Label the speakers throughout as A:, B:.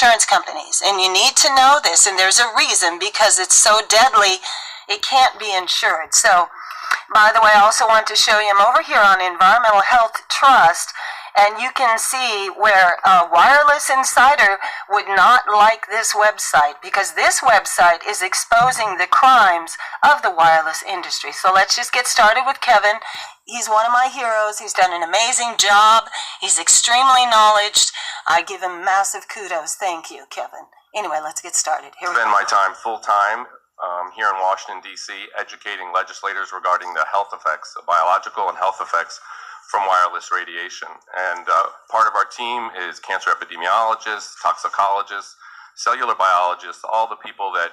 A: insurance companies, and you need to know this, and there's a reason, because it's so deadly, it can't be insured. So, by the way, I also want to show you, I'm over here on Environmental Health Trust, and you can see where Wireless Insider would not like this website, because this website is exposing the crimes of the wireless industry. So let's just get started with Kevin. He's one of my heroes. He's done an amazing job. He's extremely knowledgeable. I give him massive kudos. Thank you, Kevin. Anyway, let's get started. Here we go.
B: I spend my time full-time here in Washington, D.C., educating legislators regarding the health effects, the biological and health effects from wireless radiation. And part of our team is cancer epidemiologists, toxicologists, cellular biologists, all the people that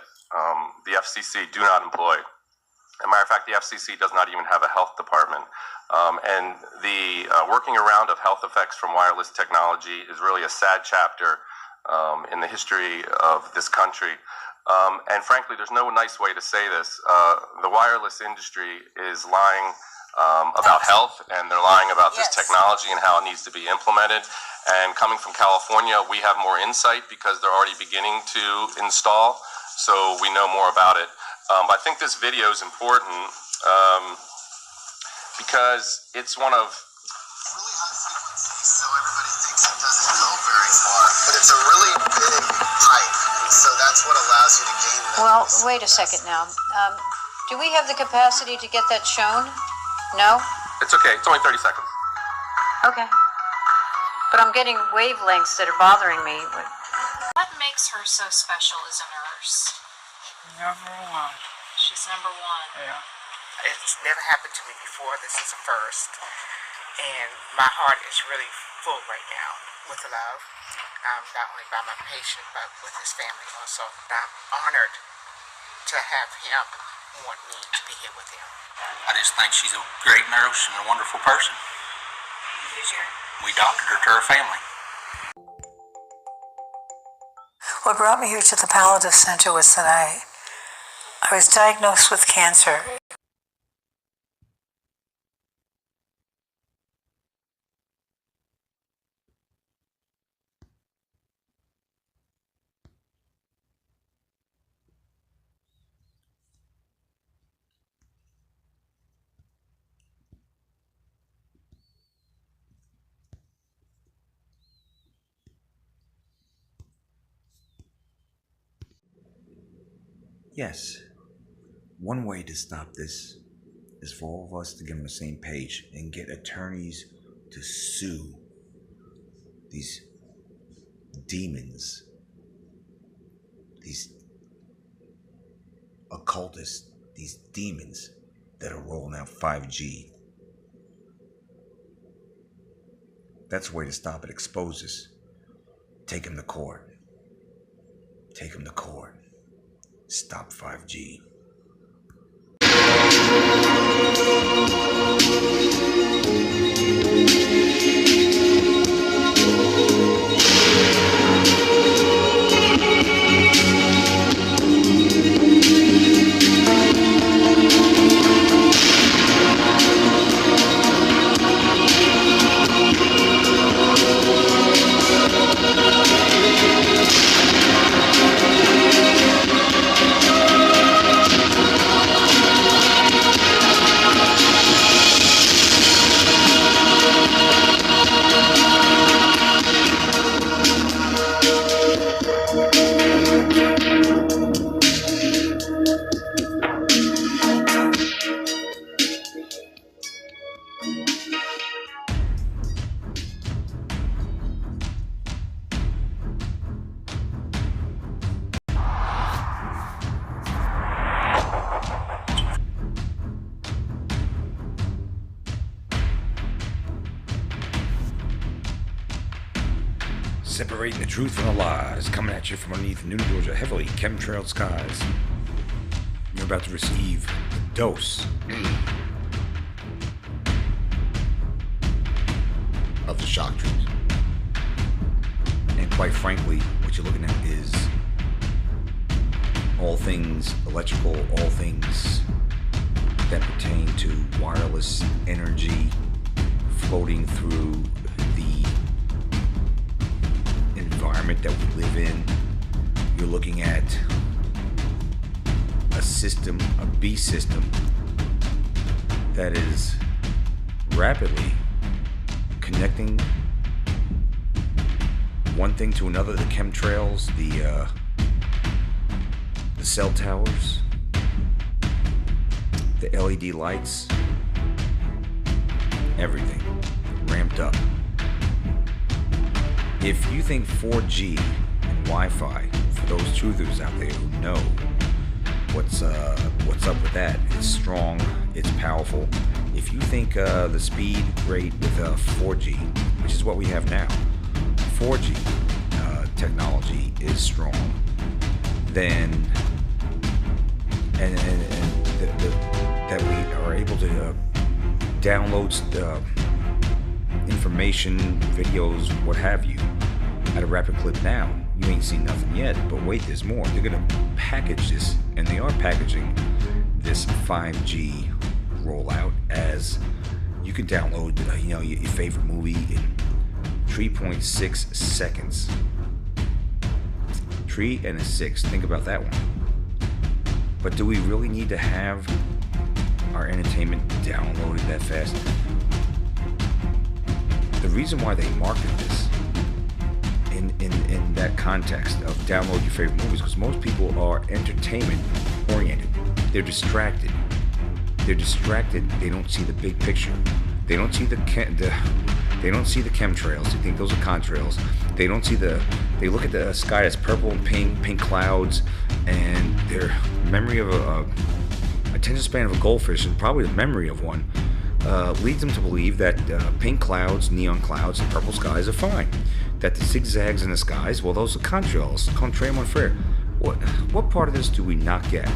B: the FCC do not employ. As a matter of fact, the FCC does not even have a health department. And the working around of health effects from wireless technology is really a sad chapter in the history of this country. And frankly, there's no nice way to say this. The wireless industry is lying about health, and they're lying about this technology and how it needs to be implemented. And coming from California, we have more insight because they're already beginning to install, so we know more about it. I think this video is important because it's one of
C: really high frequencies, so everybody thinks it doesn't go very far, but it's a really big pipe, and so that's what allows you to gain that.
D: Well, wait a second now. Do we have the capacity to get that shown? No?
B: It's okay. It's only 30 seconds.
D: Okay. But I'm getting wavelengths that are bothering me.
E: What makes her so special as a nurse?
F: Number one.
E: She's number one.
F: Yeah. It's never happened to me before. This is a first. And my heart is really full right now with love. Not only by my patient, but with his family also. I'm honored to have him want me to be here with him.
G: I just think she's a great nurse and a wonderful person. We doctored her to her family.
H: What brought me here to the Palliative Center was that I was diagnosed with cancer.
I: Yes, one way to stop this is for all of us to get on the same page and get attorneys to sue these demons, these occultists, these demons that are rolling out 5G. That's the way to stop it. Expose this. Take them to court. Take them to court. Stop 5G. Separating the truth from the lies, coming at you from underneath Newton, Georgia, heavily chemtrailed skies. You're about to receive a dose
C: Of the shock treatment.
I: and quite frankly, what you're looking at is all things electrical, all things that pertain to wireless energy floating through the environment. environment that we live in. You're looking at a system, a beast system, that is rapidly connecting one thing to another, the chemtrails, the cell towers, the LED lights, everything ramped up. If you think 4G and Wi-Fi, for those truthers out there who know what's up with that, it's strong, it's powerful. If you think the speed rate with 4G, which is what we have now, 4G technology is strong, then and that we are able to download information, videos, what have you, at a rapid clip now. You ain't seen nothing yet, but wait, there's more. They're gonna package this, and they are packaging this 5G rollout as you can download, your favorite movie in 3.6 seconds. 3 and a 6. Think about that one. But do we really need to have our entertainment downloaded that fast? The reason why they market this in that context of download your favorite movies, because most people are entertainment oriented. They're distracted. They don't see the big picture. They don't see they don't see the chemtrails. They think those are contrails. They look at the sky that's purple and pink clouds, and their memory of a attention span of a goldfish, and probably the memory of one, leads them to believe that pink clouds, neon clouds, and purple skies are fine. That the zigzags in the skies, well, those are contrails, contraire mon frere. What part of this do we not get?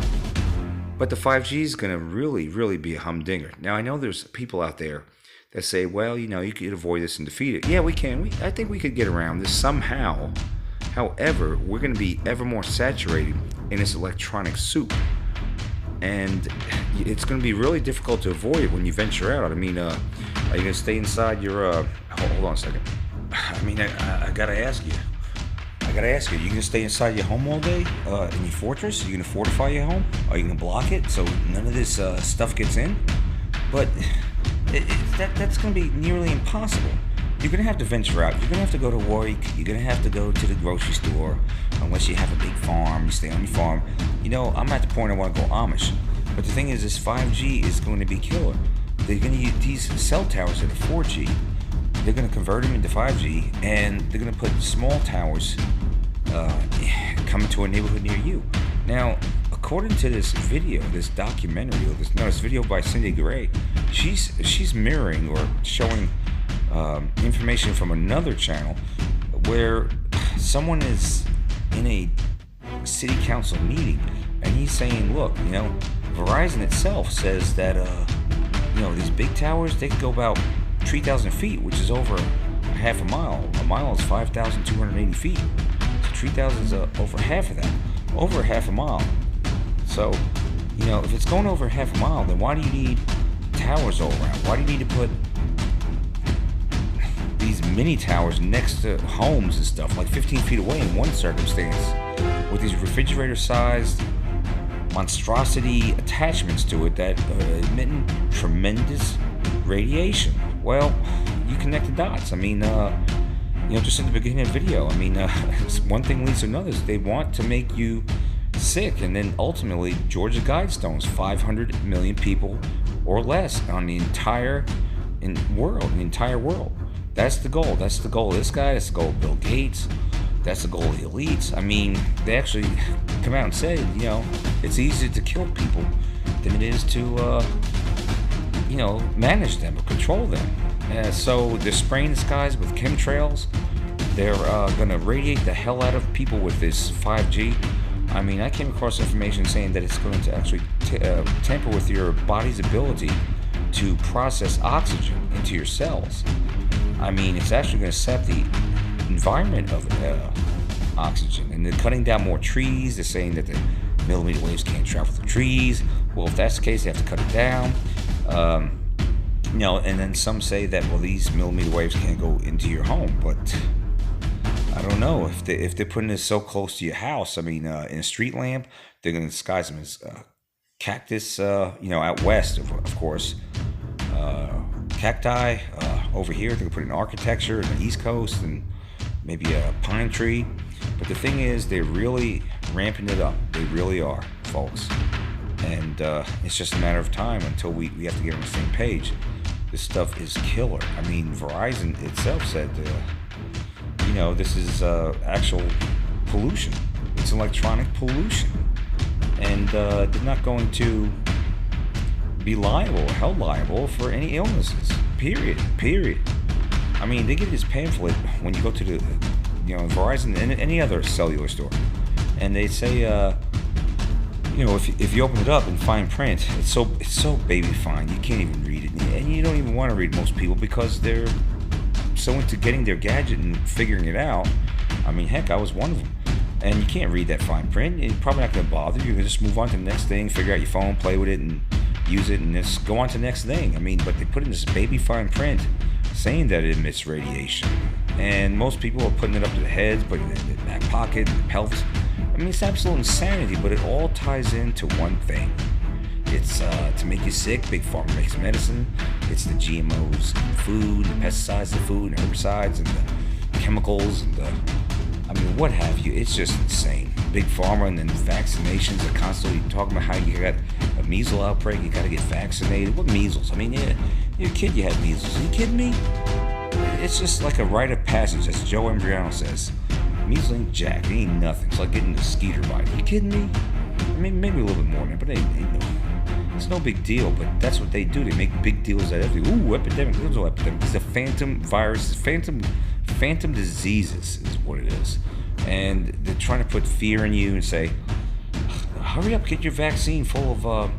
I: But the 5G is going to really be a humdinger. Now, I know there's people out there that say, well, you could avoid this and defeat it. Yeah, we can. I think we could get around this somehow. However, we're going to be ever more saturated in this electronic soup. And it's going to be really difficult to avoid it when you venture out. I mean, are you going to stay inside your... Hold on a second. I mean, I got to ask you. You going to stay inside your home all day in your fortress? Are you going to fortify your home? Are you going to block it so none of this stuff gets in? But that's going to be nearly impossible. You're going to have to venture out. You're going to have to go to work. You're going to have to go to the grocery store. Unless you have a big farm, you stay on your farm. I'm at the point I want to go Amish. But the thing is, this 5G is going to be killer. They're going to use these cell towers that are 4G. They're going to convert them into 5G, and they're going to put small towers coming to a neighborhood near you. Now, according to this video, this documentary, or this video by Cindy Gray, she's mirroring or showing information from another channel where someone is in a city council meeting, and he's saying, look, Verizon itself says that these big towers, they could go about 3,000 feet, which is over half a mile. A mile is 5,280 feet. So 3,000 is over half of that. Over half a mile. So, if it's going over half a mile, then why do you need towers all around? Why do you need to put these mini towers next to homes and stuff, like 15 feet away in one circumstance, with these refrigerator-sized monstrosity attachments to it that are emitting tremendous radiation? Well, you connect the dots. I mean, just at the beginning of the video, one thing leads to another. They want to make you sick, and then ultimately, Georgia Guidestones, 500 million people or less on the entire world. That's the goal. That's the goal of this guy. That's the goal of Bill Gates. That's the goal of the elites. They actually come out and say, it's easier to kill people than it is to, manage them or control them. So they're spraying the skies with chemtrails. They're going to radiate the hell out of people with this 5G. I came across information saying that it's going to actually tamper with your body's ability to process oxygen into your cells. It's actually going to sap the environment of oxygen, and they're cutting down more trees. They're saying that the millimeter waves can't travel through trees. Well, if that's the case, they have to cut it down. And then some say that, well, these millimeter waves can't go into your home, but I don't know if they're putting this so close to your house. I mean, in a street lamp, they're gonna disguise them as cactus. Out west, of course. Cacti over here. They're gonna put in architecture in the East Coast and maybe a pine tree. But the thing is, they're really ramping it up. They really are, folks. And it's just a matter of time until we have to get on the same page. This stuff is killer. I mean, Verizon itself said, this is actual pollution. It's electronic pollution. And they're not going to be held liable for any illnesses. Period. I mean, they give this pamphlet when you go to the, Verizon and any other cellular store, and they say, if you open it up in fine print, it's so baby fine you can't even read it, and you don't even want to read most people because they're so into getting their gadget and figuring it out. I mean, heck, I was one of them. And you can't read that fine print. It's probably not going to bother you. You can just move on to the next thing, figure out your phone, play with it, and use it, and just go on to the next thing. I mean, but they put in this baby fine print saying that it emits radiation. And most people are putting it up to the heads, putting it in the back pocket, the pelvis. I mean, it's absolute insanity, but it all ties into one thing. It's to make you sick. Big Pharma makes medicine. It's the GMOs in food, the pesticides in food, and herbicides, and the chemicals, and what have you. It's just insane. Big Pharma, and then vaccinations are constantly talking about how you got a measles outbreak, you got to get vaccinated. What measles? I mean, yeah, you're a kid, you had measles. Are you kidding me? It's just like a rite of passage, as Joe Embriano says. Measles ain't jack. It ain't nothing. It's like getting a skeeter bite. Are you kidding me? I mean, maybe a little bit more than that, but it's no big deal. But that's what they do. They make big deals out of everything. Ooh, epidemic. There's no epidemic. It's a phantom virus. Phantom diseases is what it is. And they're trying to put fear in you and say, hurry up, get your vaccine full of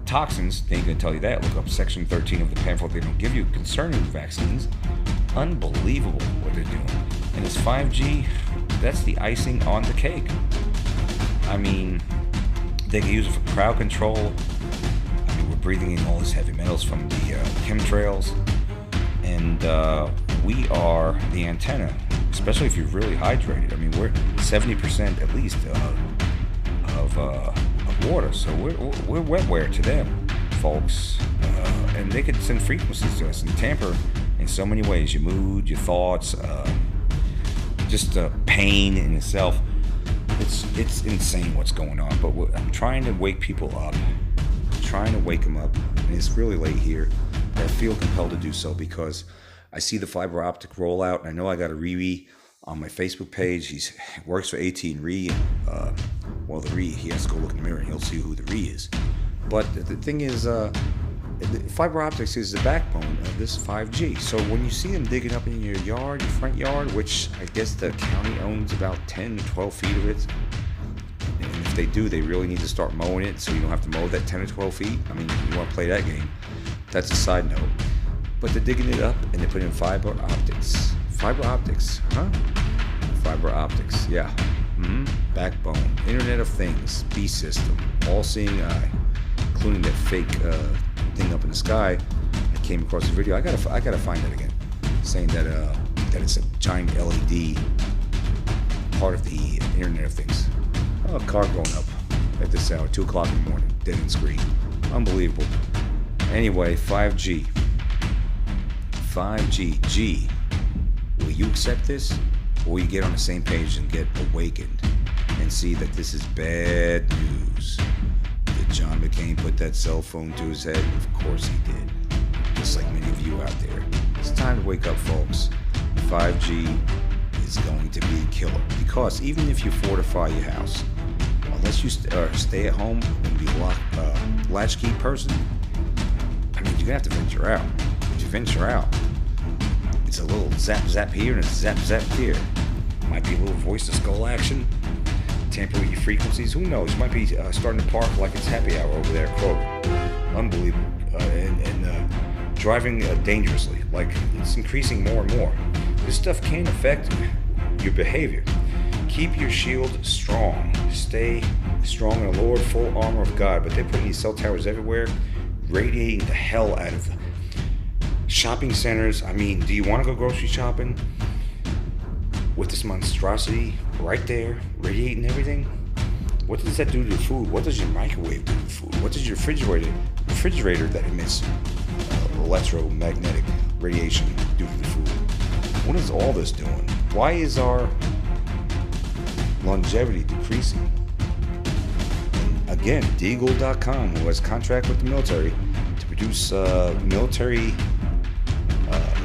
I: toxins. They ain't gonna tell you that. Look up section 13 of the pamphlet. They don't give you concerning vaccines. Unbelievable what they're doing. And this 5G, that's the icing on the cake. I mean, they can use it for crowd control. I mean, we're breathing in all these heavy metals from the chemtrails. And we are the antenna, especially if you're really hydrated. I mean, we're 70% at least of water, so we're wetware to them, folks. And they could send frequencies to us and tamper in so many ways. Your mood, your thoughts, just pain in itself. It's insane what's going on. But I'm trying to wake people up. I'm trying to wake them up, and it's really late here. I feel compelled to do so because I see the fiber optic rollout, and I know I got a Riri on my Facebook page. He works for AT&T. The Ree, he has to go look in the mirror and he'll see who the Ree is. But the thing is, fiber optics is the backbone of this 5G. So when you see them digging up in your yard, your front yard, which I guess the county owns about 10 to 12 feet of it, and if they do, they really need to start mowing it so you don't have to mow that 10 or 12 feet. I mean, you want to play that game. That's a side note. But they're digging it up and they put in fiber optics. Fiber optics, huh? Fiber optics, yeah. Backbone, Internet of Things, Beast System, all-seeing eye, including that fake thing up in the sky. I came across a video. I gotta find that again, saying that it's a giant LED part of the Internet of Things. Oh, a car going up at this hour, 2 o'clock in the morning, dead and screen. Unbelievable. Anyway, 5G. 5G. G. Will you accept this? Or will you get on the same page and get awakened and see that this is bad news? Did John McCain put that cell phone to his head? Of course he did. Just like many of you out there. It's time to wake up, folks. 5G is going to be a killer. Because even if you fortify your house, unless you stay at home and be a latchkey person, I mean, you're going to have to venture out. If you venture out, it's a little zap here and a zap here. Might be a little voice to skull action. Tamper with your frequencies. Who knows? Might be starting to park like it's happy hour over there. Quote. Unbelievable. And driving dangerously. Like it's increasing more and more. This stuff can affect your behavior. Keep your shield strong. Stay strong in the Lord, full armor of God. But they're putting these cell towers everywhere, radiating the hell out of them. Shopping centers. I mean, do you want to go grocery shopping? with this monstrosity right there, radiating everything, what does that do to the food? What does your microwave do to the food? What does your refrigerator that emits electromagnetic radiation do to the food? What is all this doing? Why is our longevity decreasing? And again, Deagle.com, who has a contract with the military to produce military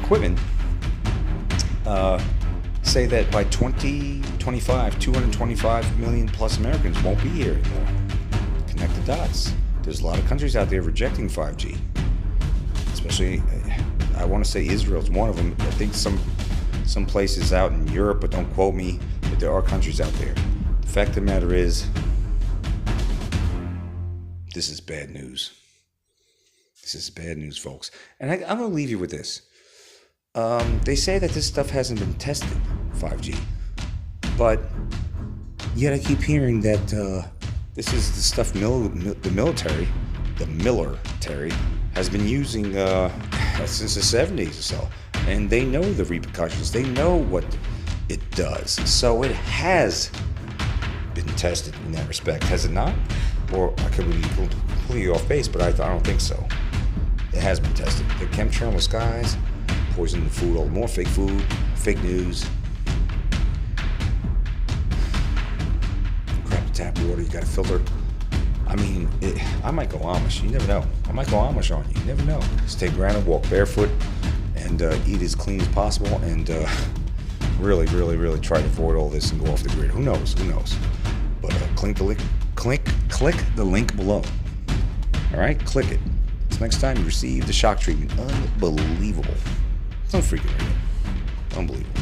I: equipment, say that by 2025, 225 million plus Americans won't be here anymore. Connect the dots. There's a lot of countries out there rejecting 5G. Especially, I want to say Israel's one of them. I think some places out in Europe, but don't quote me, but there are countries out there. The fact of the matter is, this is bad news. This is bad news, folks. And I'm going to leave you with this. They say that this stuff hasn't been tested, 5G. But yet I keep hearing that this is the stuff the military has been using since the 70s or so. And they know the repercussions. They know what it does. So it has been tested in that respect, has it not? Or I could be completely off base, but I don't think so. It has been tested. The chemtrail skies, poison the food, all more fake food, fake news. Crap the tap water, you gotta filter. I mean, I might go Amish, you never know. I might go Amish on you, you never know. Stay grounded, walk barefoot, and eat as clean as possible, and really try to avoid all this and go off the grid. Who knows? But click the link below. All right, click it. So next time you receive the shock treatment, unbelievable. It's unfreaking real. Unbelievable.